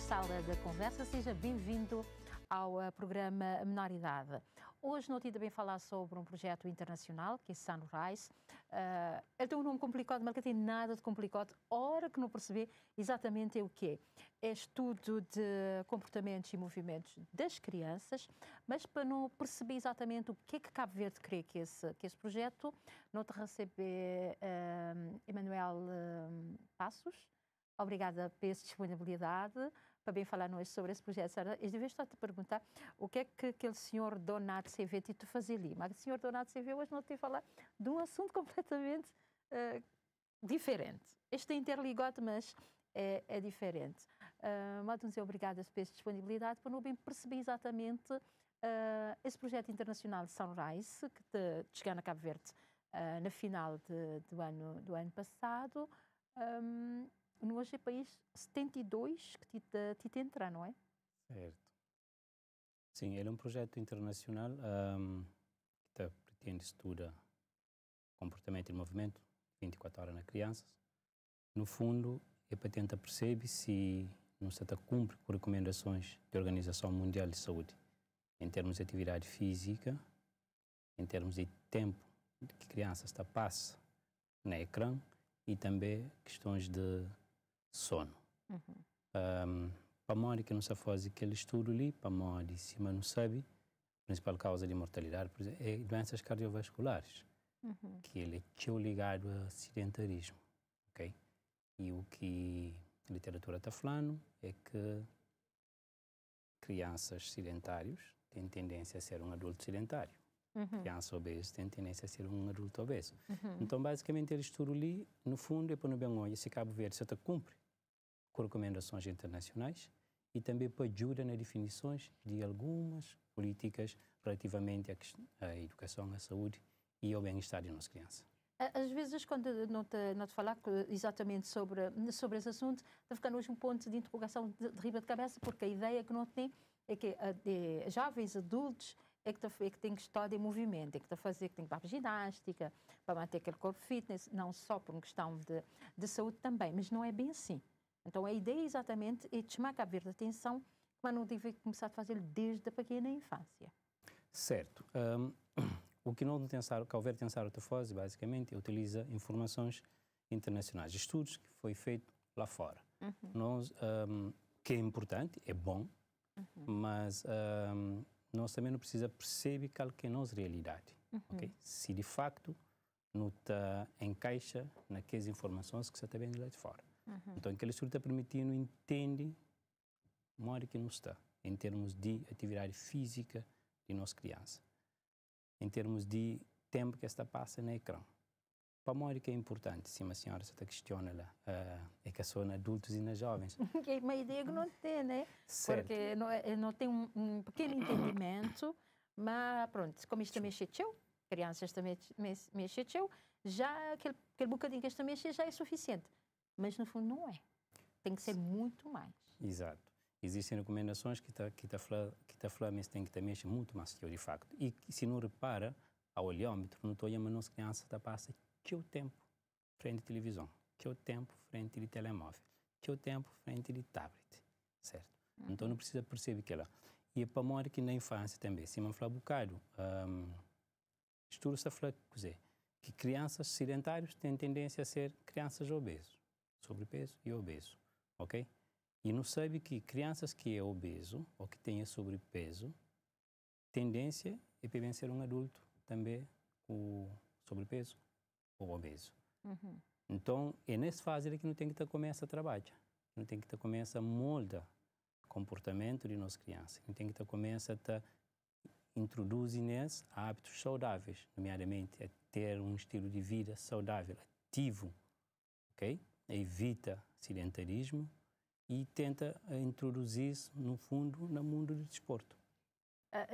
Sala da Conversa, seja bem-vindo ao programa Menor Idade. Hoje não tinha bem falar sobre um projeto internacional, que é Sunrise. Ele tem um nome complicado, mas não tem nada de complicado. Hora que não perceber exatamente o que é estudo de comportamentos e movimentos das crianças, mas para não perceber exatamente o que é que Cabo Verde crê que esse projeto, não te receber Emanuel Passos. Obrigada pela disponibilidade para bem falar hoje sobre esse projeto. Sara, eu devia estar a te perguntar o que é que aquele senhor Donato CV te fazia ali. Mas o senhor Donato CV hoje não te falar de um assunto completamente diferente. Este é interligado, mas é diferente. Mas obrigada pela disponibilidade para não bem perceber exatamente esse projeto internacional Sunrise, que te chegou na Cabo Verde na final do ano passado. No hoje é país 72 que te entra, não é? Certo. Sim, ele é um projeto internacional que pretende estudar comportamento e movimento 24 horas nas crianças. No fundo, é para tentar perceber se não se cumpre com recomendações da Organização Mundial de Saúde em termos de atividade física, em termos de tempo que a criança passa na ecrã e também questões de sono. Para morrer que não se faz aquele estudo ali, para morrer se não sabe, a principal causa de mortalidade, por exemplo, é doenças cardiovasculares, que ele é ligado ao sedentarismo, ok? E o que a literatura está falando é que crianças sedentários têm tendência a ser um adulto sedentário. Criança obesa tem tendência a ser um adulto obeso. Então, basicamente, ele estudo ali, no fundo, é para não bem olhar se Cabo Verde se cumpre com recomendações internacionais e também para ajudar nas definições de algumas políticas relativamente à educação, à saúde e ao bem-estar de nossas crianças. Às vezes, quando não te falar exatamente sobre esse assunto, está ficando hoje um ponto de interrogação de riba de cabeça, porque a ideia que não tem é que jovens adultos é que tem que estar em movimento, é que fazer, que tem que ir para a ginástica, para manter aquele corpo fitness, não só por uma questão de saúde também, mas não é bem assim. Então, a ideia exatamente é de chamar a ver a atenção, mas não deve começar a fazer desde a pequena infância. Certo. O que não Cabo Verde tem outra fase, basicamente, utiliza informações internacionais, estudos que foi feito lá fora. Nós, que é importante, é bom, mas nós também não precisa perceber qual que é a nossa realidade. Okay? Se de facto não encaixa naquelas informações que você está vendo lá de fora. Então, aquele estudo está permitindo entender onde que não está, em termos de atividade física de nossa criança, em termos de tempo que esta passa no ecrã. Para mim que é importante, se uma senhora se questiona lá, é que são adultos e nas jovens. Que é uma ideia que não tem, né? Certo. Porque não tem um pequeno entendimento, mas pronto, como isto também mexeu, crianças também mexeu, já aquele bocadinho que esta mexe já é suficiente. Mas no fundo não é. Tem que ser muito mais. Exato. Existem recomendações que está falando, mas tem que ter mexer muito mais que eu, de facto. E se não repara, ao olhômetro, não estou chamando as crianças a passar que o tempo frente à televisão, que o tempo frente ao telemóvel, que o tempo frente ao tablet, certo? Então não precisa perceber que ela. E para morrer que na infância também, se me falar um bocado, estudos está falando que crianças sedentárias têm tendência a ser crianças obesas, sobrepeso e obeso, ok? E não sabe que crianças que é obeso ou que têm sobrepeso, tendência é para ser um adulto também com sobrepeso ou obeso. Então, é nessa fase que não tem que começar a trabalhar. Não tem que começar a moldar o comportamento de nossas crianças. Não tem que começar a introduzir hábitos saudáveis, nomeadamente a ter um estilo de vida saudável, ativo, ok? Evita sedentarismo e tenta introduzir isso, no fundo, no mundo do desporto.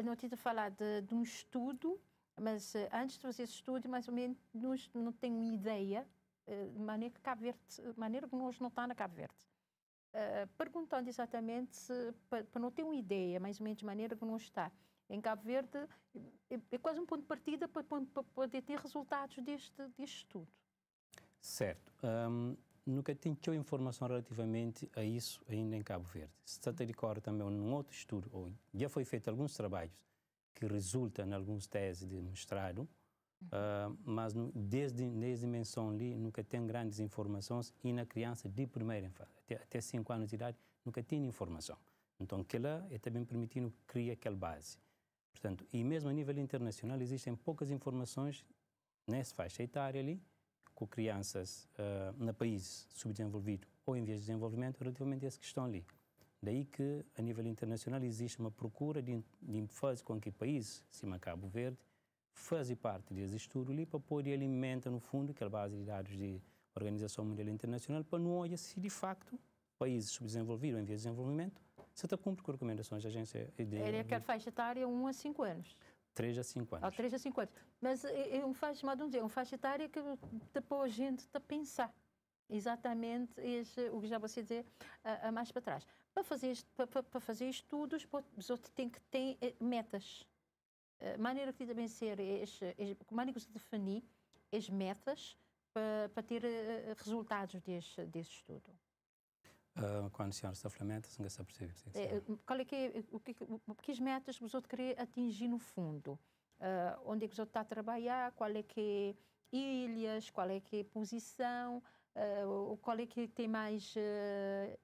Não tinha falar de um estudo, mas antes de fazer esse estudo, mais ou menos, não tenho ideia de maneira que Cabo Verde, maneira que nós não está na Cabo Verde. Perguntando exatamente, para não ter uma ideia, mais ou menos, de maneira que não está. Em Cabo Verde, é quase um ponto de partida para poder ter resultados deste estudo. Certo. nunca tenho informação relativamente a isso ainda em Cabo Verde. Se te recorda também num outro estudo, ou já foi feito alguns trabalhos que resultam em algumas teses de mestrado, mas desde a dimensão ali nunca tem grandes informações e na criança de primeira infância, até 5 anos de idade, nunca tem informação. Então, aquilo é também permitindo criar aquela base. Portanto, e mesmo a nível internacional existem poucas informações nessa faixa etária ali, com crianças no país subdesenvolvido ou em vias de desenvolvimento relativamente a essa questão ali. Daí que, a nível internacional, existe uma procura de fazer com que países, cima Cabo Verde, fazem parte desse estudo ali para poder alimentar, no fundo, aquela base de dados de Organização Mundial Internacional, para não olhar se, de facto, países subdesenvolvidos ou em vias de desenvolvimento, se está cumpre com recomendações da agência. Ele quer faixa etária 1 a 5 anos. 3 a 5 anos. 3 a 5 anos. Mas é uma faixa etária que depois a gente está a pensar. Exatamente o que já você dizer mais para trás. Para fazer estudos, você tem que ter metas. Maneira que também ser, maneira que definir as metas para ter resultados desse estudo. Quando a senhora está a falar metas, não se percebe. Qual é que as metas que o outro quer atingir no fundo? Onde é que o outro está a trabalhar? Qual é que é ilhas? Qual é que é posição? Qual é que tem mais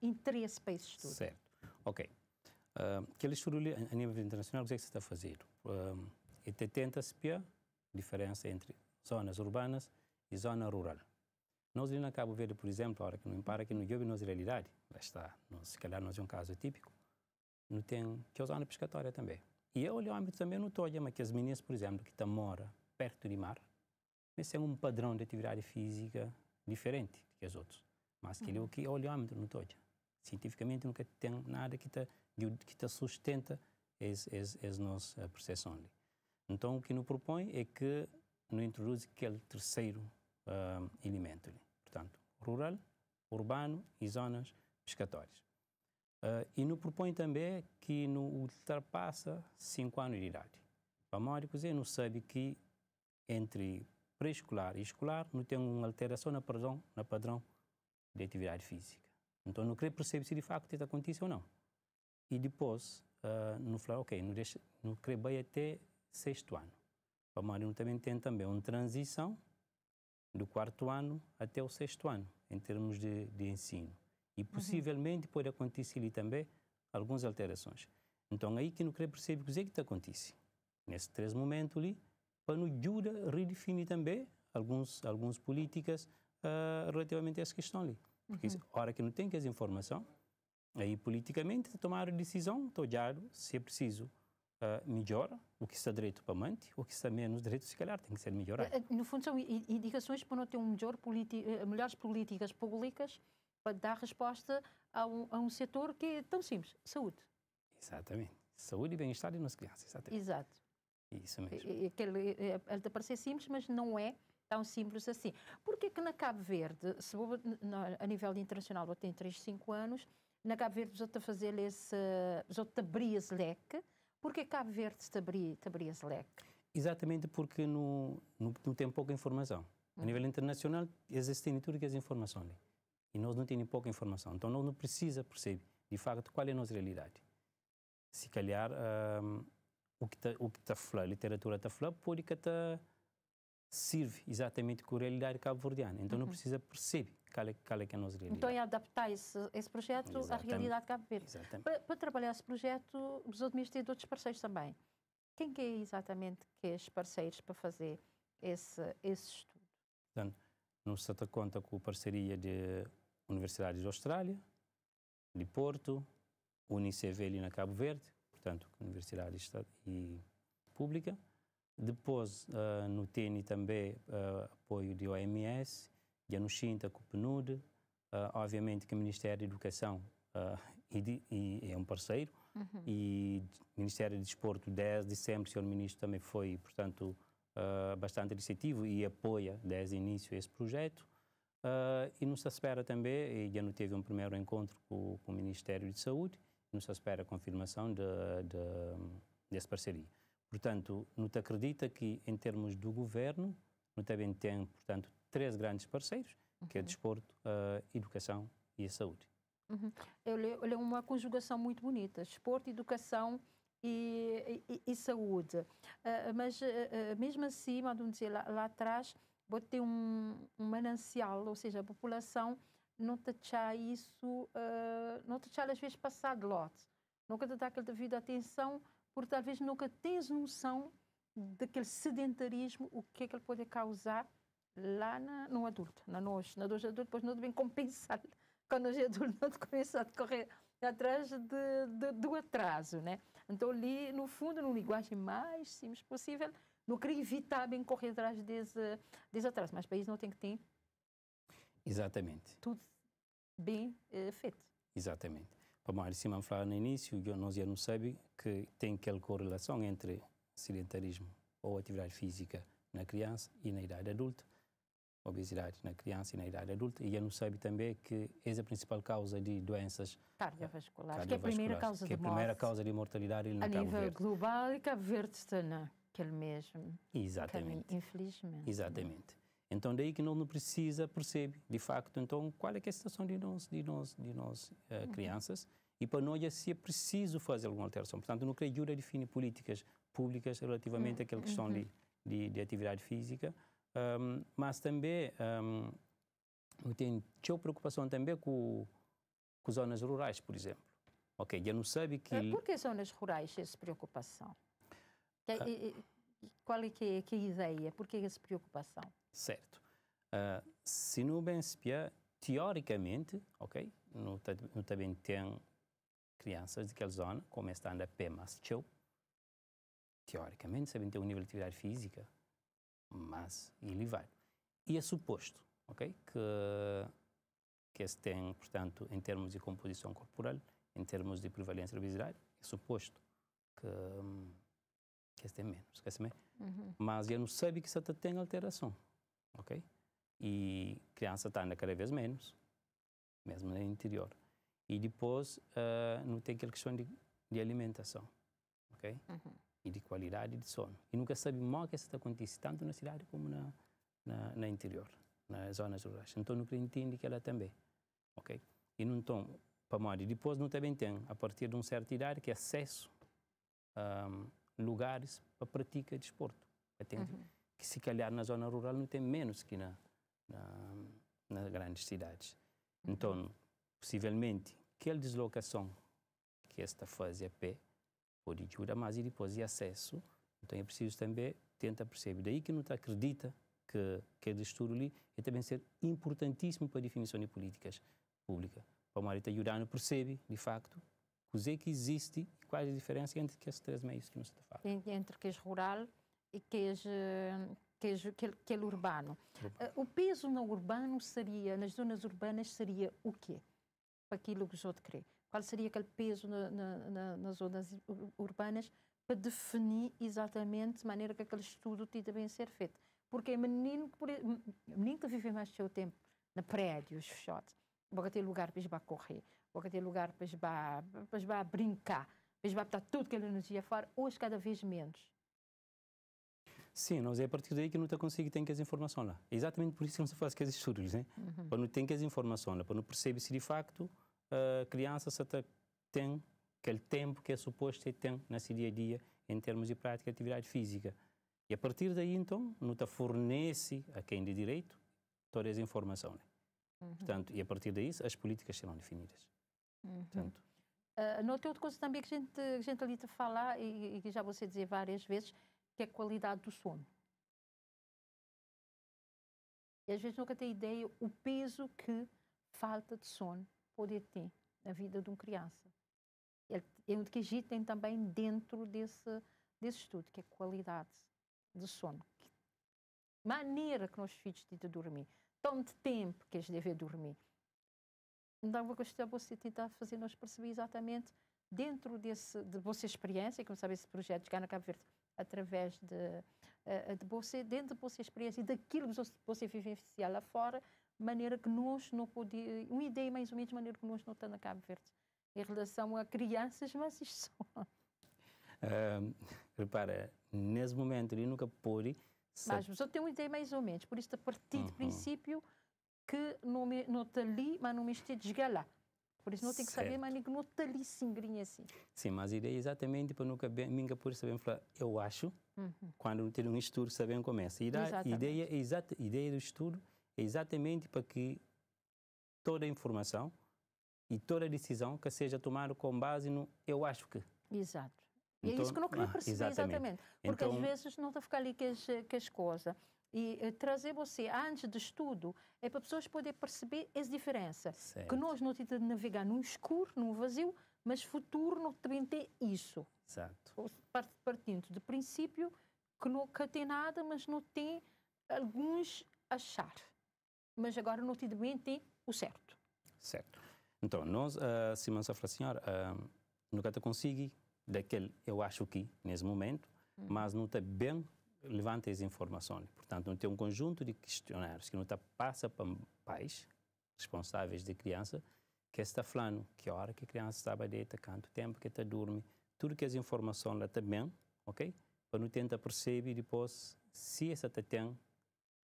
interesse para esse estudo? Certo. Ok. Aquele estudo a nível internacional, o que é que se está a fazer? E tenta-se ver a diferença entre zonas urbanas e zona rural. Nós ali na Cabo Verde, por exemplo, a hora que não para que não houve nossa realidade, lá está, se calhar nós é um caso típico, não tem que usar na pescatória também. E eu olho âmbito também não estou mas que as meninas, por exemplo, que moram perto de mar, esse é um padrão de atividade física diferente que os outros. Mas que que olho âmbito não estou. Cientificamente nunca tem nada que te sustenta essa nossa percepção ali. Então o que nos propõe é que nos introduz aquele terceiro elemento ali. Portanto, rural, urbano e zonas pescatórias. E nos propõe também que não ultrapassa 5 anos de idade. Para modo que não sabe que entre pré-escolar e escolar não tem uma alteração na padrão de atividade física. Então não quer perceber se de facto isso acontece ou não. E depois, não falar, ok, não quer bem até 6º ano. Para modo também tem também uma transição do 4º ano até o 6º ano, em termos de ensino. E possivelmente pode acontecer ali também algumas alterações. Então aí que não quer perceber o que está acontecendo. Nesses 3 momentos ali, para nos ajudar a redefinir também algumas políticas relativamente a essa questão ali. Porque a hora que não tem essa informação, aí politicamente tomar a decisão, olhar se é preciso melhora o que está direito para manter, o que está menos direito, se calhar, tem que ser melhorado. No fundo, são indicações para não ter melhores políticas públicas para dar resposta a um setor que é tão simples, saúde. Exatamente. Saúde e bem-estar das nossas crianças. Exatamente. Exato. Isso mesmo. Ele está parecer simples, mas não é tão simples assim. Por que na Cabo Verde, se a nível internacional, eu tenho 3, 5 anos, na Cabo Verde, você está a fazer você abrir esse leque. Por que Cabo Verde te abria esse leque? Exatamente porque não tem pouca informação. A nível internacional, existem todas as informações ali. E nós não temos pouca informação. Então, nós não precisamos perceber, de facto, qual é a nossa realidade. Se calhar, o que está a falar, a literatura está a falar, pode que serve exatamente com a realidade cabo-verdiana. Então, não precisa perceber qual é a nossa realidade. Então, é adaptar esse projeto à realidade de Cabo Verde. Para trabalhar esse projeto, os outros têm outros parceiros também. Quem é exatamente que é os parceiros para fazer esse estudo? Portanto, nos se conta com a parceria de Universidades da Austrália, de Porto, UNICEF ali na Cabo Verde, portanto, Universidade Pública. Depois, no TENI também, apoio de OMS, de Anuxinta, com o PNUD, obviamente que o Ministério da Educação é um parceiro, e o Ministério do Desporto, desde sempre, o Sr. Ministro também foi, portanto, bastante receptivo e apoia desde o início esse projeto. E nos espera também, e já não teve um primeiro encontro com o Ministério de Saúde, nos espera a confirmação dessa parceria. Portanto, não acredita que, em termos do governo, não também tem, portanto, 3 grandes parceiros, que é desporto, educação e a saúde. Ele é uma conjugação muito bonita, desporto, educação e saúde. Mas mesmo assim, vamos dizer, lá atrás, pode ter um manancial, ou seja, a população não deixa isso, não deixa às vezes passar de lote. Nunca te dá aquela devida atenção, porque talvez nunca tens noção daquele sedentarismo, o que é que ele pode causar lá no adulto, na nós adultos, depois não devem compensar. Quando a gente não começa a correr atrás do atraso, né? Então, ali, no fundo, numa linguagem mais simples possível, não queria evitar bem correr atrás desse atraso, mas para isso não tem que ter Exatamente. tudo bem feito. Exatamente. Como a Simão falou no início, nós já não sabemos que tem aquela correlação entre sedentarismo ou atividade física na criança e na idade adulta, obesidade na criança e na idade adulta, e já não sabe também que é a principal causa de doenças cardiovasculares, que é a primeira causa de morte. Que é a primeira causa de mortalidade a nível global, e Cabo Verde está naquele mesmo caminho, infelizmente. Exatamente. Então, daí que não precisa perceber, de facto, então, qual é que é a situação de nós crianças, e para nós, se é preciso fazer alguma alteração. Portanto, não creio que define políticas públicas relativamente àquela questão de atividade física, mas também eu tenho preocupação também com zonas rurais, por exemplo. Ok, já não sabe que... Por que zonas rurais essa preocupação? Qual é que é a ideia? Por que essa preocupação? Certo. Se não bem se piar, teoricamente, ok, não também tem crianças daquela zona, como está a pé mais teu, teoricamente, sabem ter um nível de atividade física mais elevado. E é suposto, ok, que se tem, portanto, em termos de composição corporal, em termos de prevalência de obesidade, é suposto que se tem menos, mas eu não sabe que isso tem alteração, ok? E a criança está andando cada vez menos, mesmo no interior. E depois não tem aquela questão de alimentação, ok? E de qualidade de sono. E nunca sabe mal que isso acontece tanto na cidade como na interior, nas zonas rurais. Então, não entende que ela também, ok? E não estão, para modo, depois não também tem, a partir de uma certa idade, que acesso a lugares para prática de desporto. Que se calhar na zona rural não tem menos que nas grandes cidades. Então, possivelmente, aquela deslocação que esta faz a pé pode ajudar mais, e depois de acesso, então é preciso também tentar perceber. Daí que não te acredita que o estudo ali é também ser importantíssimo para a definição de políticas públicas. Para a te ajudar a perceber, de facto, o que existe e quais a diferença entre esses três meios que não se fala. Entre que é rural e que é urbano. O peso no urbano seria, nas zonas urbanas, seria o quê? Para aquilo que os outros querem. Qual seria aquele peso nas zonas urbanas para definir exatamente a maneira que aquele estudo tinha também a ser feito? Porque menino que vive mais do seu tempo na prédios fechados, vai ter lugar para ir correr, vai ter lugar para ir brincar, para ir botar tudo aquela energia fora, hoje cada vez menos. Sim, nós é a partir daí que não consegue ter as informações lá. É exatamente por isso que não se faz aqueles estudos, né? Para não ter as informações lá, para não perceber se de facto a criança tem aquele tempo que é suposto que tem nesse dia a dia em termos de prática de atividade física. E a partir daí, então, não fornece a quem de direito todas as informações. Portanto, e a partir daí, as políticas serão definidas. Portanto, no outra coisa também que a gente ali te falar, e que já você dizer várias vezes, que é a qualidade do sono. E às vezes nunca tem ideia o peso que falta de sono pode ter na vida de uma criança. É o que a gente tem também dentro desse estudo, que é a qualidade de sono. Maneira que nós filhos têm de dormir. Tanto tempo que eles devem dormir. Então, eu gostaria de você tentar fazer nós perceber exatamente dentro de vossa experiência, como sabe esse projeto de Gana Cabo Verde, através de você, dentro da vossa experiência e daquilo que você vivencia lá fora, maneira que nós não podemos, uma ideia mais ou menos, maneira que nós não estamos na Cabo Verde, em relação a crianças, mas isto só. Repara, nesse momento ele nunca pôde... Mas você tem uma ideia mais ou menos, por isso a partir do princípio que não está ali, mas não me está de chegar lá. Por isso não tem que saber, mas não está ali singrinha assim. Sim, mas a ideia é exatamente para nunca minha por saber falar, eu acho, quando não tem um estudo, saber começa. A ideia do estudo é exatamente para que toda a informação e toda a decisão que seja tomada com base no eu acho que. Exato. E Então, é isso que eu não queria perceber exatamente. Porque então, às vezes não está a ficar ali que as coisas. E trazer você antes do estudo é para pessoas poderem perceber essa diferença. Certo. Que nós não tentamos navegar num escuro, num vazio, mas futuro não também tem isso. Exato. Partindo do princípio que não tem nada, mas não tem alguns achar. Mas agora não também tem o certo. Certo. Então, nós, Simão Safra Senhora, nunca te consegui daquele eu acho que, nesse momento, mas não está bem levanta as informações. Portanto, não tem um conjunto de questionários que não está passa para pais responsáveis de criança que está falando que hora que a criança estava deita, quanto tempo que está dorme, tudo que as informações lá está bem, ok? Para não tentar perceber depois se essa tem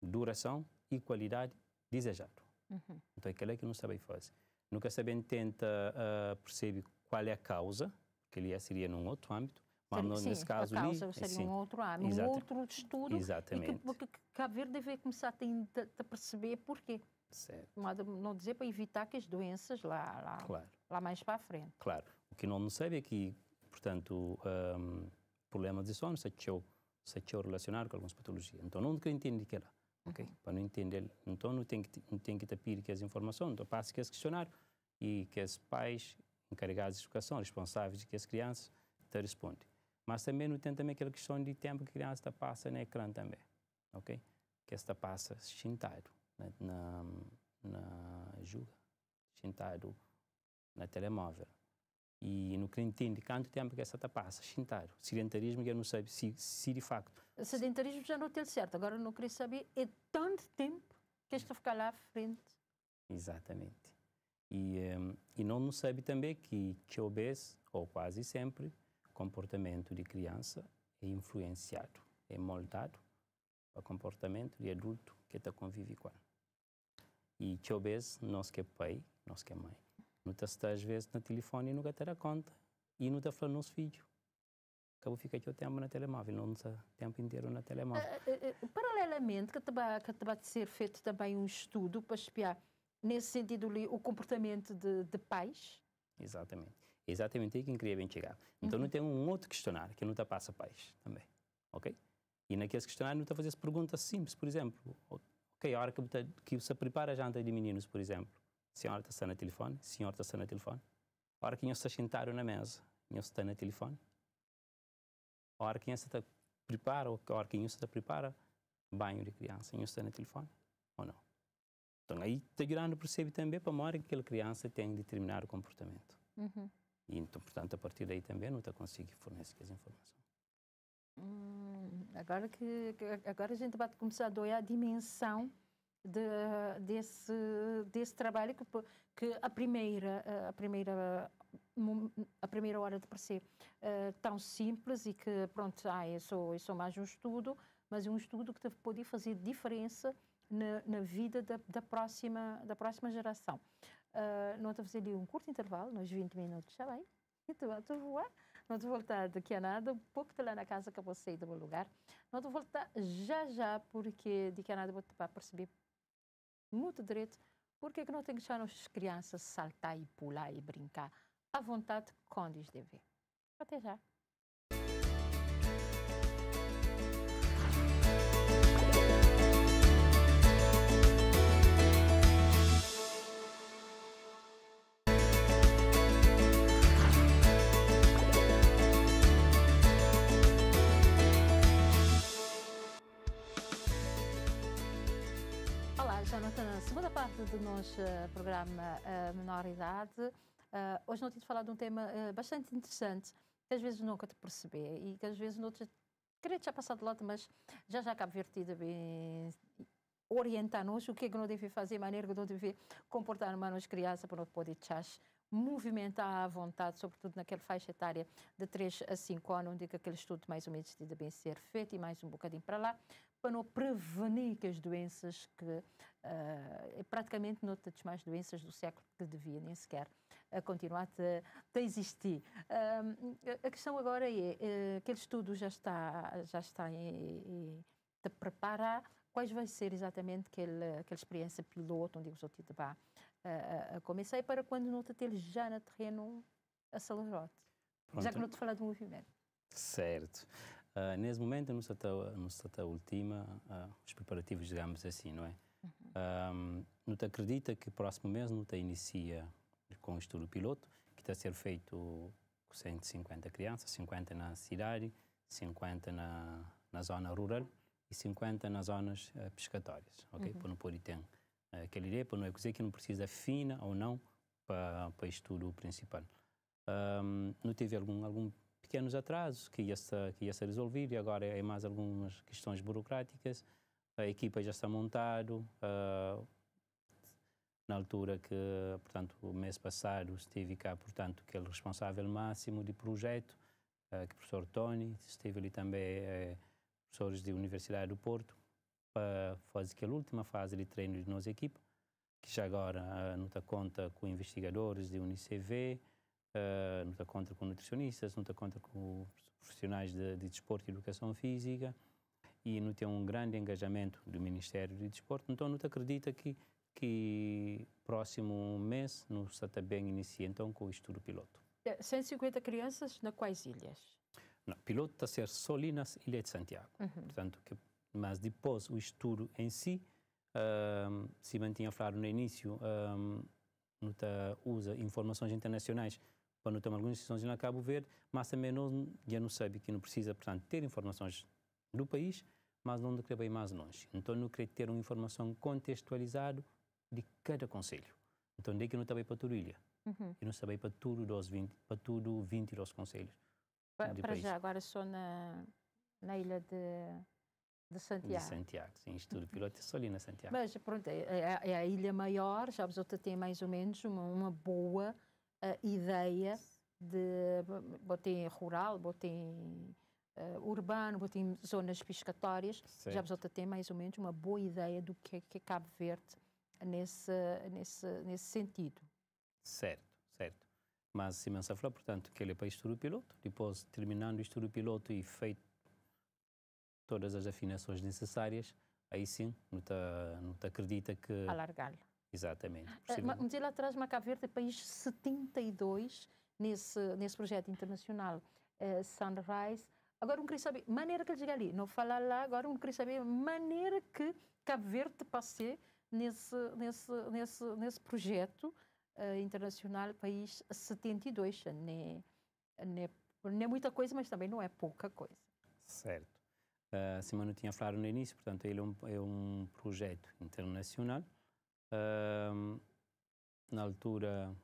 duração e qualidade desejada. Então, aquilo é que não sabe fazer. Nunca sabem tenta perceber qual é a causa, que ali seria num outro âmbito. Sim, nesse caso a causa seria um outro âmbito, um outro estudo. Exatamente. E que Cabo Verde deve começar a perceber porquê. Certo. Não dizer para evitar que as doenças claro. lá mais para a frente. Claro. O que não sabe é que, portanto, problemas de sono se é relacionado com algumas patologias. Então, não quero entender que é lá. Okay? Para não entender, então não tem que pedir que as informações, então passa que esse questionário e que os pais encarregados de educação, responsáveis de que as crianças te respondem. Mas também não tem também aquela questão de tempo que a criança passa no ecrã também, ok? Que esta passa sentado na juga, sentado na telemóvel. E não entende quanto tempo que essa passa sentado. Sedentarismo, eu não sei se de facto. Sedentarismo já não tem certo. Agora não queria saber é tanto tempo que esta fica lá à frente. Exatamente. E não sabe também que obeso, ou quase sempre, comportamento de criança é influenciado, é moldado para o comportamento de adulto que está convive com ela. E que obeso, nós que é pai, nós que é mãe, não está às vezes no telefone e nunca te dá conta e não está falando nos filhos. Acabou ficar aqui o tempo na telemóvel, não está o tempo inteiro na telemóvel. Paralelamente, que vai ser feito também um estudo para espiar nesse sentido ali o comportamento de pais. Exatamente. Exatamente aí que eu queria bem chegar. Então, não tem um outro questionário que não está passa pais também, ok? E naquele questionário não está a fazer perguntas simples, por exemplo, ok, a hora que você prepara a janta de meninos, por exemplo, a senhora está no telefone, a senhora está no telefone, a hora que você está sentado na mesa, você está no telefone, a hora que você está prepara, ou a hora que você prepara banho de criança, você está no telefone ou não? Então, aí está ajudando a perceber também para a hora que aquela criança tem determinado comportamento. E, então, portanto, a partir daí também não está conseguindo fornecer as informações. Agora a gente vai começar a doer a dimensão desse trabalho que a primeira hora de parecer tão simples e que, pronto, é só mais um estudo, mas é um estudo que pode fazer diferença na vida da próxima geração. Nós vamos fazer ali um curto intervalo, nos 20 minutos, já vai? Então, voar. Nós vamos voltar daqui a nada, um pouco de lá na casa que você ir do meu lugar. Nós vamos voltar já, porque daqui a nada vou perceber muito direito porque que não tem que deixar as crianças saltar e pular e brincar à vontade quando eles devem. Até já. Na segunda parte do nosso programa Menor Idade, hoje nós temos falado de um tema bastante interessante, que às vezes nunca te perceber e que às vezes não te queria já passar de lado, mas já acabo divertida bem orientar-nos o que é que não deve fazer, a maneira que não deve comportar as crianças para não poder movimentar à vontade, sobretudo naquela faixa etária de 3 a 5 anos, onde aquele estudo mais ou menos deve bem ser feito e mais um bocadinho para lá, para não prevenir que as doenças que praticamente não temos mais doenças do século que devia nem sequer continuar a existir. A questão agora é, aquele estudo já está a preparar quais vai ser exatamente aquela experiência piloto onde os outros vão começar para quando não ter já no terreno acelerado. Já que não te falar do movimento. Certo. Nesse momento, não está ultima os preparativos, digamos assim, não é? Não te acredita que próximo mês não te inicia com o estudo piloto, que está a ser feito com 150 crianças, 50 na cidade, 50 na zona rural e 50 nas zonas pescatórias, ok? Para não poder ter aquela ideia, para não dizer que não precisa fina ou não para o estudo principal. Não teve algum pequenos atrasos que ia ser resolvido e agora é mais algumas questões burocráticas. A equipa já está montada. Na altura que, portanto, o mês passado esteve cá, portanto, aquele responsável máximo de projeto, que é o professor Tony, esteve ali também professores da Universidade do Porto, para fazer aquela última fase de treino de nossa equipa, que já agora não está conta com investigadores de UNICEF, não está conta com nutricionistas, não está conta com profissionais de desporto e educação física, e não tem um grande engajamento do Ministério do Desporto. Então não te acredita que próximo mês não está também inicia então com o estudo piloto. 150 crianças na quais ilhas? Não, piloto está a ser só ali nas Ilhas de Santiago. Portanto, mas depois o estudo em si, se mantinha falado no início, não usa informações internacionais para não tomar algumas decisões na Cabo Verde, mas também já não sabe que não precisa, portanto, ter informações do país, mas não quer ir mais longe. Então, não quer ter uma informação contextualizada de cada concelho. Então, daí que não está bem para toda a ilha. E não está bem para tudo 22 concelhos. Para já, agora só na ilha de Santiago. De Santiago, sim. Estudo piloto é só ali na Santiago. Mas, pronto, é a ilha maior, já vos outra tem mais ou menos uma boa ideia de botem rural, botem urbano, botem zonas pescatórias, certo. Já vos outra tem mais ou menos uma boa ideia do que é Cabo Verde nesse sentido. Certo, certo. Mas se me falar, portanto, que ele é para estudo piloto, depois terminando o estudo piloto e feito todas as afinações necessárias, aí sim, não te acredita que... Alargar-lhe. Exatamente. Mas lá atrás, Cabo Verde é país 72 nesse projeto internacional Sunrise. Agora, não queria saber, maneira que ele chega ali, não falar lá, agora não queria saber maneira que Cabo Verde passe nesse projeto internacional, país 72. Não é muita coisa, mas também não é pouca coisa. Certo. Se eu não tinha falado no início, portanto, ele é um projeto internacional. Na altura,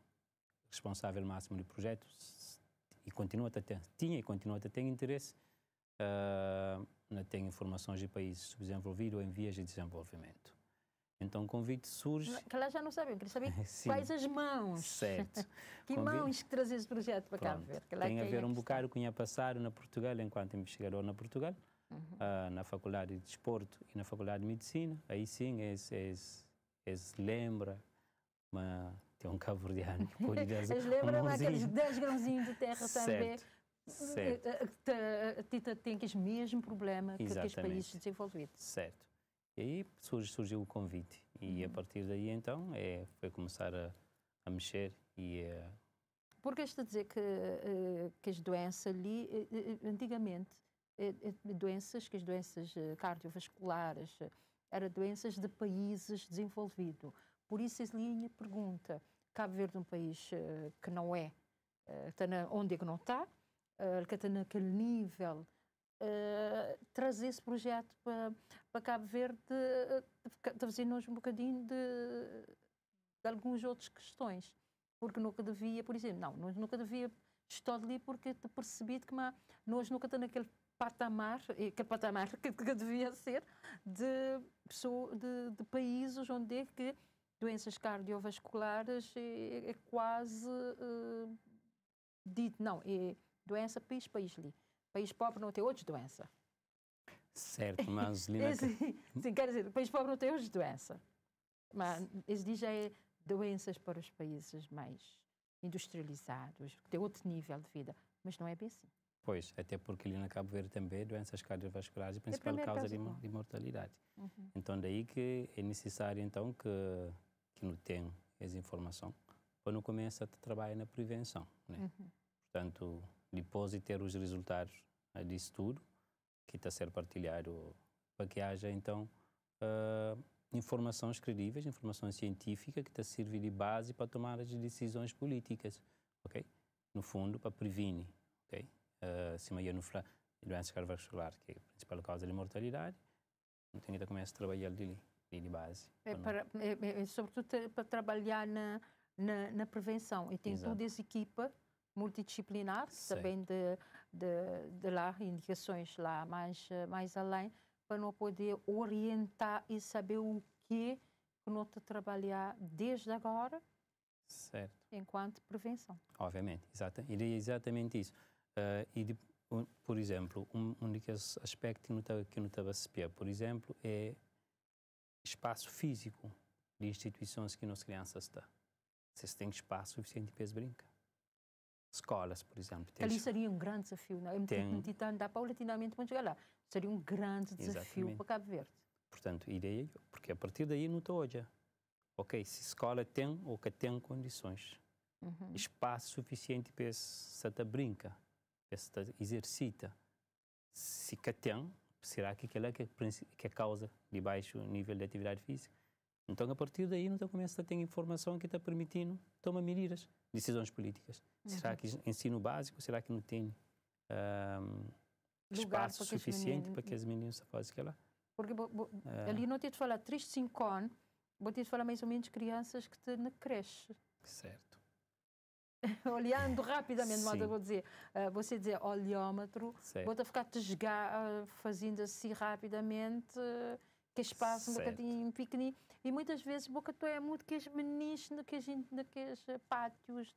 responsável máximo do projeto e tinha e continua a ter interesse, não tem informações de países subdesenvolvidos ou em vias de desenvolvimento. Então o convite surge... Que lá já não sabem, queria saber quais as mãos. Certo. Que mãos que trazem esse projeto para Cabo Verde. Tem a ver um bocado com o que tinha passado na Portugal, enquanto investigador na Portugal, na Faculdade de Desporto e na Faculdade de Medicina. Aí sim, eles lembra, tem um cabo-verdiano que pode dizer... Eles lembram aqueles 10 grãozinhos de terra também. Certo. Tem aquele mesmo problema que os países desenvolvidos. Certo. E aí surgiu o convite. E a partir daí, então, foi começar a mexer e... Porque estou a dizer que as doenças ali, antigamente, que as doenças cardiovasculares eram doenças de países desenvolvidos. Por isso, a linha pergunta, Cabo Verde é um país que não é, está onde é que não está, que está naquele nível, trazer esse projeto para Cabo Verde, trazer-nos um bocadinho de algumas outras questões. Porque nunca devia, por exemplo, nós nunca devia estar ali porque te percebi que nós nunca estamos naquele patamar que devia ser de países onde é que doenças cardiovasculares é quase dito, não, é doença país ali. País pobre não tem outra doença. Certo, mas... Sim, quer dizer, o país pobre não tem hoje doença. Mas esse já é doenças para os países mais industrializados, que têm outro nível de vida. Mas não é bem assim. Pois, até porque ali na Cabo Verde também doenças cardiovasculares, a principal causa de mortalidade. Então, daí que é necessário, então, que não tenha essa informação, para não começar a trabalhar na prevenção, né? Portanto, depois de ter os resultados disso tudo, que está a ser partilhado, para que haja, então, informações credíveis, informação científica, que está a servir de base para tomar as decisões políticas, ok? No fundo, para prevenir, ok? Se amanhã não falar de doença cardiovascular, que é a principal causa de mortalidade, não tem que começar a trabalhar de base. Sobretudo para trabalhar na prevenção. E tem toda essa equipa multidisciplinar, também de lá, indicações lá mais além, para não poder orientar e saber o que não está a trabalhar desde agora, certo, enquanto prevenção. Obviamente, e é exatamente isso. Por exemplo, um dos aspectos que não estava a perceber, por exemplo, é espaço físico de instituições que as crianças estão. Se tem espaço suficiente para brincar. Escolas, por exemplo. Ali seria um grande desafio, não é? Dá paulatinamente para chegar lá. Seria um grande desafio para Cabo Verde. Portanto, a ideia, porque a partir daí não está hoje. Ok, se a escola tem ou que tem condições, espaço suficiente para se brincar, para se exercita. Se que tem, será que aquela que é a causa de baixo nível de atividade física? Então, a partir daí, não começa a ter informação que está permitindo tomar medidas, decisões políticas. Será que ensino básico? Será que não tem espaço suficiente para que os meninos façam aquilo lá? Porque ali não te falar 3, 5 anos, vou te falar mais ou menos crianças que estão na creche. Certo. Olhando rapidamente, mas eu vou dizer, você dizer olhômetro, vou ficar a jogar, fazendo assim rapidamente, que espaço um bocadinho pequenino. E muitas vezes, é muito que os meninos naqueles pátios,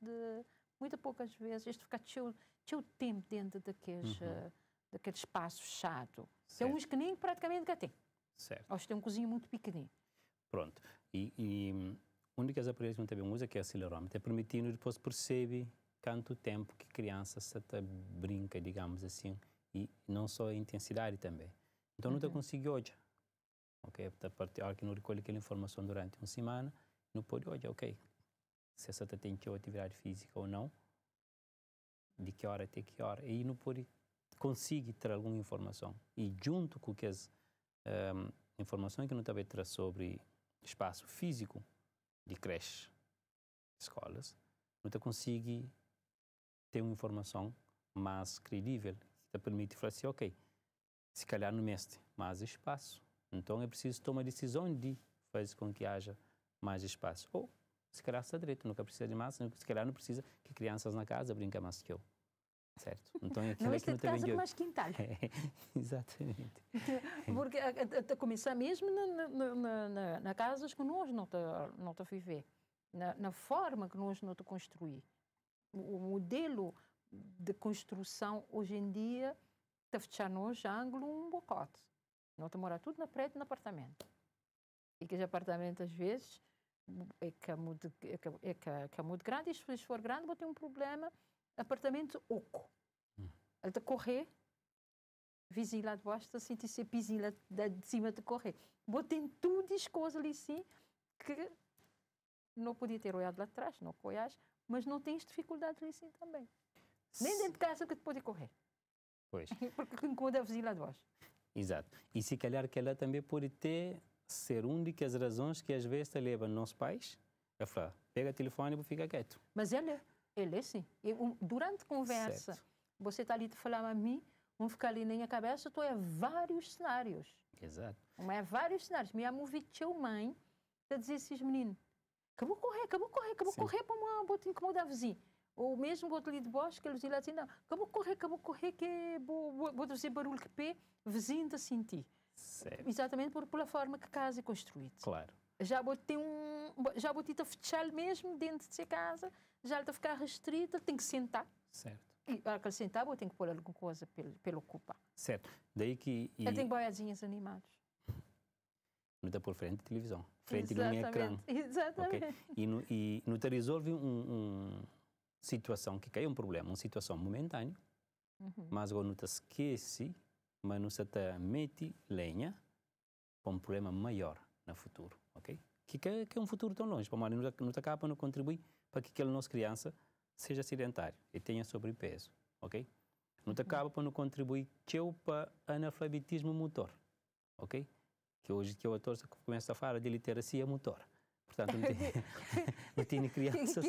muito poucas vezes, isto fica cheio tempo dentro daquele espaço fechado. Tem uns que nem praticamente cá tem. Certo. Ou tem um cozinho muito pequenino. Pronto. E uma das aparelhos que também usa, que é o acelerômetro, é permitindo depois perceber quanto tempo que a criança se brinca, digamos assim, e não só a intensidade também. Então, não consegue hoje. Ok, a partir da hora que não recolhe aquela informação durante uma semana, não pode hoje, ok, se essa tem que atividade física ou não, de que hora até que hora, e não pode conseguir ter alguma informação. E junto com as informações que não também traz sobre espaço físico de creche, escolas, não consegue ter uma informação mais credível, que permite falar assim, ok, se calhar não mestre mais espaço, então é preciso tomar a decisão de fazer com que haja mais espaço. Ou, se calhar está direito, nunca precisa de mais, se calhar não precisa que crianças na casa brinquem mais que eu. Certo? Então, não é que não tem casa com mais quintal. Exatamente. Porque a começar mesmo na casas que nós não está a viver. Na forma que nós não está a construir. O modelo de construção, hoje em dia, está a fechar nos ângulo um bocote. Não está a morar tudo na prédio, no apartamento. E que os apartamentos, às vezes, é que é muito grande, e se for grande, vou ter um problema. Apartamento oco. Ele está a correr, vizinho lá de baixo, está a sentir-se pisinho lá de cima de correr. Vou ter tudo as coisas ali, sim, que não podia ter olhado lá atrás, não olhas, mas não tens dificuldade ali, sim, também. Nem dentro de casa que te pode correr. Pois. Porque incomoda a vizinha lá de baixo. Exato. E se calhar que ela também pode ser uma das razões que às vezes leva nossos pais a falar, pega o telefone e fica quieto. Mas ele é sim. Durante a conversa, você está ali a falar a mim, ficar ali na minha cabeça, estou a vários cenários. Exato. Mas vários cenários. Minha mãe a dizer esses meninos, acabou correr para uma incomodar a vizinha. Ou mesmo o outro ali de baixo, que eles dizem assim, não, acabou correr, que vou fazer barulho que pé, vizinho está a sentir. Certo. Exatamente pela forma que a casa é construída. Claro. Já vou ter a fechar mesmo dentro de sua casa, já está a ficar restrita, tem que sentar. Certo. E aquele centavo tem que pôr alguma coisa pelo culpa. Certo. Daí que... Ele tem boiadinhos animados. Não está por frente de televisão. Frente de um ecrã. Exatamente. Okay? E não te resolve uma situação que cai um problema, uma situação momentânea, mas agora não te esquece, mas não se te mete lenha para um problema maior no futuro. Ok? Que é um futuro tão longe, para não te acaba não contribuir para que aquela nossa criança seja sedentário e tenha sobrepeso. Ok? Não te acaba para não contribuir para analfabetismo motor. Ok? Que hoje que o autor começa a falar de literacia motor. Portanto, não tem crianças...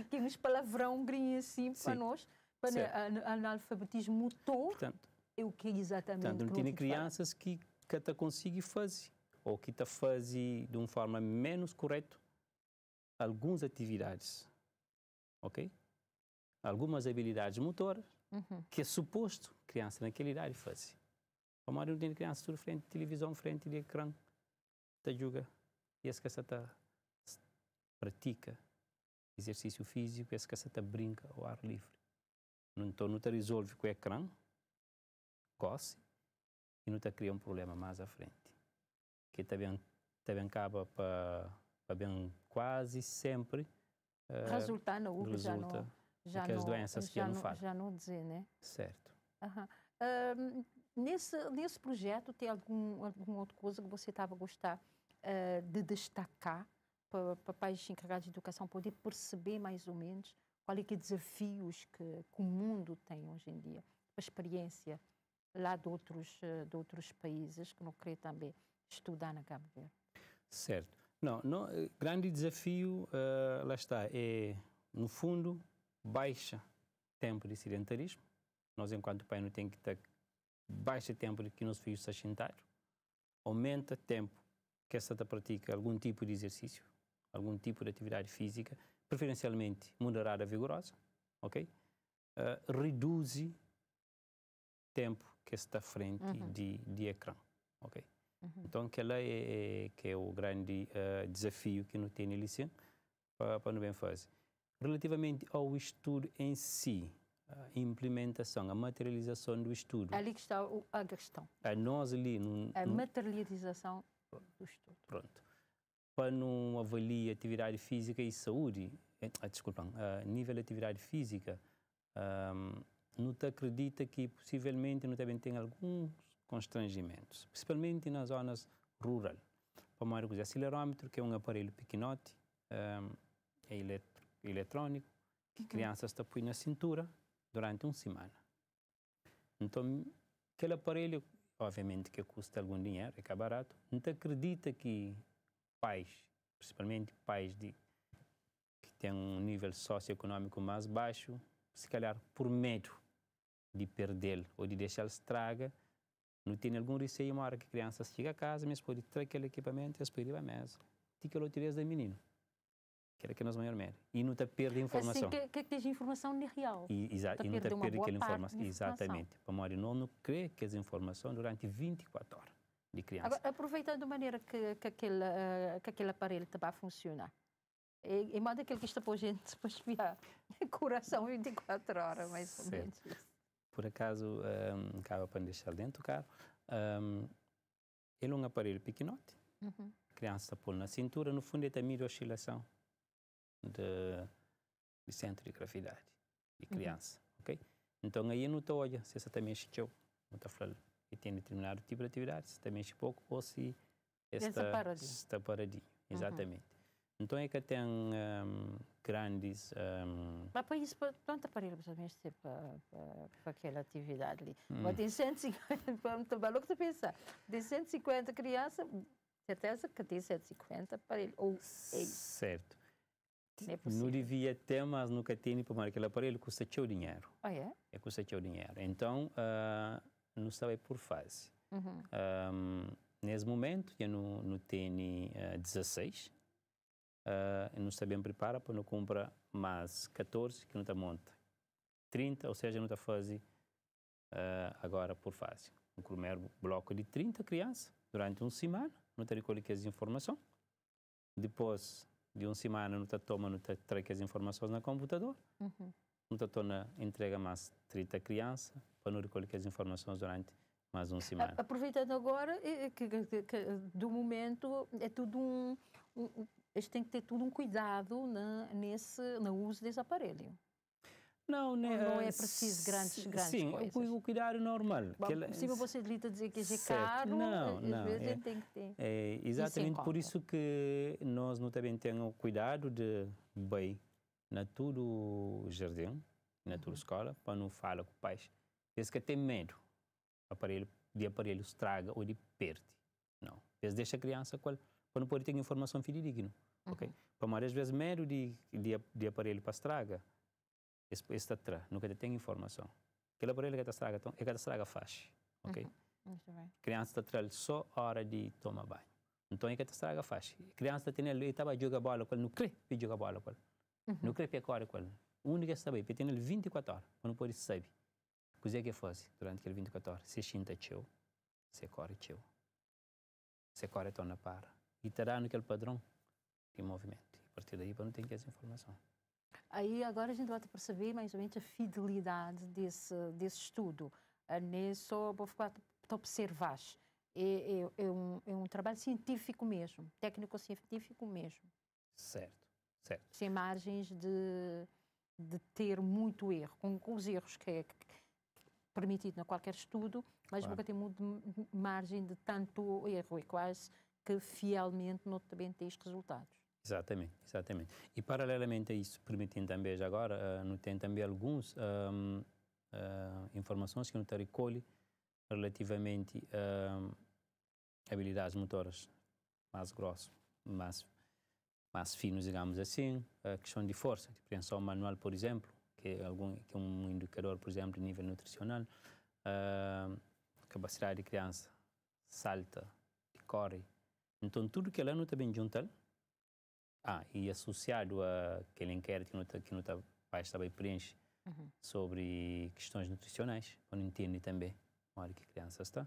Que nos palavrão grinha assim para nós, para analfabetismo motor, portanto, é o que exatamente... Portanto, não tem crianças que te conseguem fazer, ou que te fazem de uma forma menos correta algumas atividades, ok? Algumas habilidades motoras que é suposto criança naquela idade fazer. A maioria não tem criança tudo frente de televisão, frente de ecrã, te joga, e essa que essa pratica exercício físico, essa que essa brinca ao ar livre. Então não te resolve com o ecrã, coce, e não te cria um problema mais à frente. Que também acaba para bem quase sempre resultar no já as doenças que não fazem. Já não dizer, né? Certo. Nesse projeto, tem alguma outra coisa que você estava a gostar de destacar para pais encarregados de educação poder perceber mais ou menos quais que desafios que o mundo tem hoje em dia, a experiência lá de outros países que não querem também estudar na Cabo Verde? Certo. Não, grande desafio, lá está, é, no fundo, baixa tempo de sedentarismo. Nós, enquanto pai, não tem que ter baixa tempo de que nos filhos sejam sedentários. Aumenta tempo que essa pratica algum tipo de exercício, algum tipo de atividade física, preferencialmente moderada, vigorosa, ok? Reduz tempo que está à frente de ecrã, ok? Então, aquela que é o grande desafio que não tem na lição para não bem fazer. Relativamente ao estudo em si, a implementação, a materialização do estudo. Ali que está a questão. Nós ali... A materialização do estudo. Pronto. Para não avaliar atividade física e saúde, nível de atividade física, não te acredita que possivelmente não também tem alguns constrangimentos, principalmente nas zonas rurais. Para mais coisa, acelerômetro, que é um aparelho pequenote, é eletrônico, que crianças te põem na cintura durante uma semana. Então, aquele aparelho, obviamente que custa algum dinheiro, é barato, não te acredita que pais, principalmente pais que têm um nível socioeconômico mais baixo, se calhar por medo de perdê-lo ou de deixá-lo estraga, não tem algum receio, uma hora que a criança chega a casa, mas pode trazer aquele equipamento e as pode ir à mesa. Tem que a loteria do menino. Que era que nós maior medo. E não te perde informação. Assim que tens informação não é real. Exato. E não te perde aquela informação. Exatamente. Para morrer, não crê que as informações durante 24 horas de criança. Agora, aproveitando a maneira que aquele aparelho vai funcionar. É modo aquele que está para a gente para espiar coração 24 horas, mais ou menos. Por acaso, acaba para deixar dentro do carro. Ele é um aparelho pequenote. A criança põe na cintura, no fundo, ele tem a oscilação de centro de gravidade de criança, ok? Então aí não te olha se essa também mexeu, não está falando que tem determinado tipo de atividade, se está mexe pouco ou se está paradinho, exatamente. Então é que tem grandes... Mas para isso, quanto aparelho você mexe para aquela atividade ali? Mas tem 150, para o que você pensa, tem 150 crianças, certeza que tem 150 aparelhos. Certo. Não, não devia ter, mas nunca tem, porque aquele aparelho custa seu dinheiro. Ah, é? Custa seu dinheiro. Então, não estava por fase. Nesse momento, eu não tenho 16. Eu não está bem preparado para não comprar mais 14 que não está monta. 30, ou seja, não está fase agora por fase. O primeiro bloco de 30 crianças, durante uma semana, não está recolhendo as informações. Depois de uma semana, não está tomando, não está trazendo as informações no computador. não torna entrega mais 30 criança para não recolher as informações durante mais uma semana. Aproveitando agora que do momento é tudo eles têm que ter tudo um cuidado no uso desse aparelho. Não, né, não é preciso grandes sim, coisas. O cuidado é normal. Se você está a dizer que é caro, às vezes tem que ter. É exatamente por isso que nós não também temos o cuidado de bem na todo o jardim, na toda a escola, para não falar com os pais. Eles que têm medo de aparelho estraga ou de perde. Não. Eles deixam a criança para não poder ter informação fidedigna. Ok? Para várias vezes medo de aparelho para estraga. Está atrás, nunca tem informação. Aquele aparelho que está estraga faz, ok? Criança está atrás só a hora de tomar banho. Então é que está estraga faz. Criança está tendo estava jogar bola com ele, não crê que joga bola com ele, não crê que é com ele. O único que está bem, tem ele 24 horas, não pode saber. O que é que faz durante aquele 24 horas? Se xinta teu, se corre teu, se corre torna para e terá naquele padrão de movimento. A partir daí, para não ter essa informação. Aí agora a gente vai perceber mais ou menos a fidelidade desse estudo. Só vou ficar a observar. É um trabalho científico mesmo, técnico-científico mesmo. Certo. Sem margens de ter muito erro, com os erros que é permitido em qualquer estudo, mas nunca tem muito margem de tanto erro. É quase que fielmente não também tem estes resultados. Exatamente. E paralelamente a isso, permitindo também já agora, não tem também algumas informações que não recolhe relativamente a habilidades motoras mais grossas, mais finos, digamos assim, a questão de força, de preensão manual, por exemplo, que é um indicador, por exemplo, de nível nutricional, capacidade de criança, salta, corre. Então, tudo que ela não está bem junto. E associado àquele inquérito que não está bem preenche sobre questões nutricionais, onde entende também a hora que a criança está.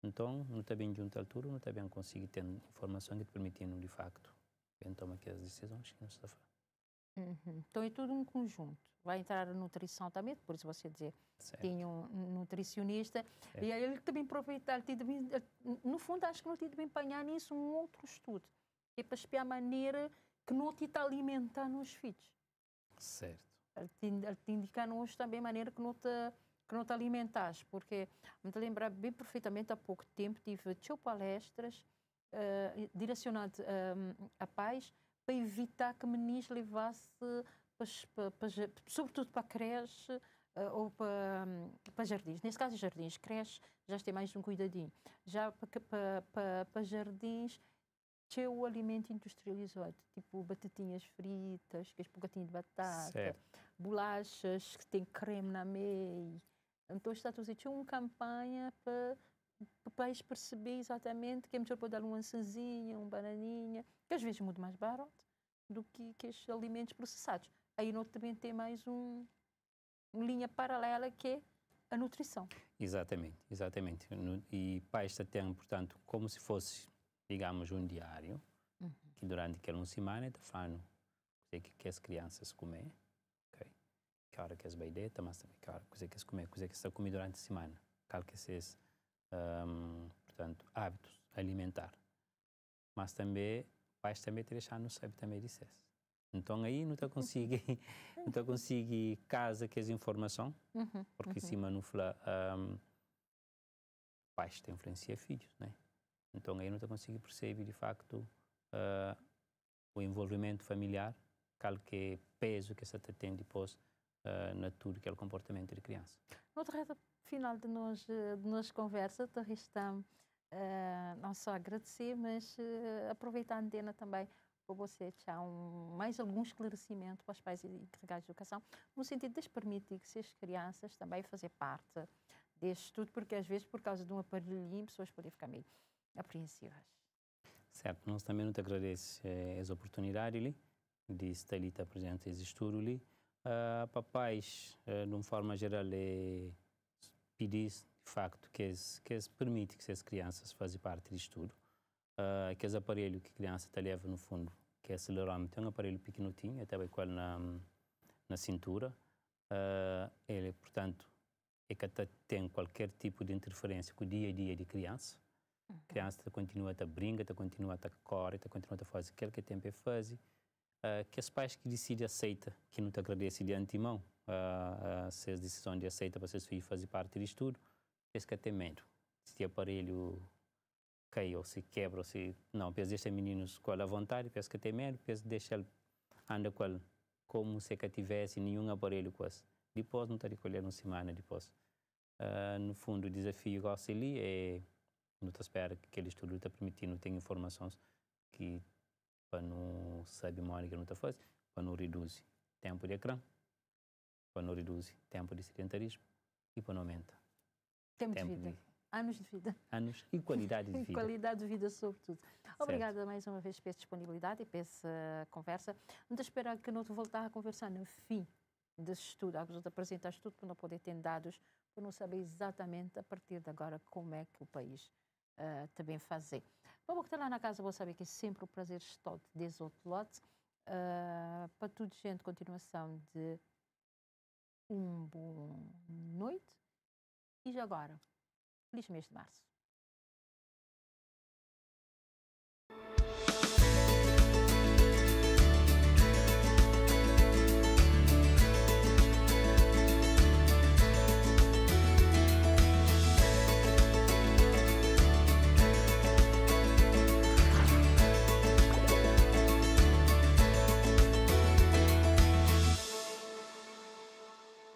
Então, não está bem junto à altura, não está bem conseguir ter informação que te permitindo, de facto, tomar aquelas decisões que não se está falando. Então, é tudo um conjunto. Vai entrar a nutrição também, por isso você dizer, tem um nutricionista, e aí ele também aproveitar, no fundo, acho que não tem de empenhar nisso um outro estudo. É para espiar a maneira que não te está alimentar nos filhos. Certo. Ele te indica nos também a maneira que não te alimentares, porque me lembro bem perfeitamente, há pouco tempo tive 2 palestras direcionadas a pais para evitar que meninos levasse, sobretudo para creche ou para jardins. Nesse caso, jardins, creche, já tem mais um cuidadinho. Já para jardins, tinha o alimento industrializado, tipo batatinhas fritas, que é bocatinho de batata, bolachas que tem creme na meia. Então está a dizer, tinha uma campanha para pais perceber exatamente que é melhor pôr dar uma maçãzinha, uma bananinha, que às vezes é muito mais barato do que estes alimentos processados. Aí nós também tem mais uma linha paralela que é a nutrição. Exatamente. E pais têm, portanto, como se fosse, digamos, um diário, que durante aquela semana está falando o que as crianças comem, okay? Que hora que as baidetas, mas também que hora que as comer, que está comer durante a semana, qual que esses, portanto, hábitos alimentar. Mas também, pais também te deixar no sabe também disso. Então aí não está conseguir casa que as informação, porque em cima não fala, pais te influencia filhos, né? Então aí não está conseguindo perceber de facto o envolvimento familiar, qualquer peso que você tem depois na tudo que é o comportamento de criança. No reta final de nós conversa, te resta não só agradecer, mas aproveitar a antena também para você deixar mais algum esclarecimento para os pais encarregados de educação, no sentido de permitir que as crianças também façam parte deste estudo, porque às vezes por causa de um aparelhinho pessoas podem ficar meio apreensivas. Certo, nós também nos agradecemos essa oportunidade ali, de estar ali presente esse estudo ali. Papais, de uma forma geral, pedir de facto que permite que as crianças façam parte do estudo. Que esse aparelho que a criança leva no fundo, que é acelerômetro, é um aparelho pequenininho, até vai com na cintura, Ele, portanto, é que tem qualquer tipo de interferência com o dia a dia de criança. A criança continua a brincar, continua a correr, continua a fazer aquilo que tem para fazer. Que os pais que decidem aceita, que não te agradece de antemão, se as decisões de aceita para seus filhos fazer parte disso tudo, penso que tem medo. Se o aparelho cai ou se quebra, ou se... Não, penso deixar meninos com a vontade, penso que tem medo, penso deixar ele anda com ele como se que tivesse nenhum aparelho quase. Depois não está recolher uma semana depois. No fundo, o desafio que eu ali é não te espera que aquele estudo está permitindo ter informações que para não saber mais que não está fazendo, para não reduzir tempo de ecrã, para não reduzir tempo de sedentarismo e para não aumentar tempo de vida. Anos de vida. Anos e qualidade de vida. E qualidade de vida, sobretudo. Certo. Obrigada mais uma vez pela disponibilidade e pela conversa. Não espero que não te voltar a conversar no fim desse estudo, algo de apresentar estudo para não poder ter dados, para não saber exatamente a partir de agora como é que o país também fazer. Vamos estar lá na casa, vou saber que é sempre um prazer estar desse outro lote. Para tudo, gente, continuação de boa noite. E já agora, feliz mês de março.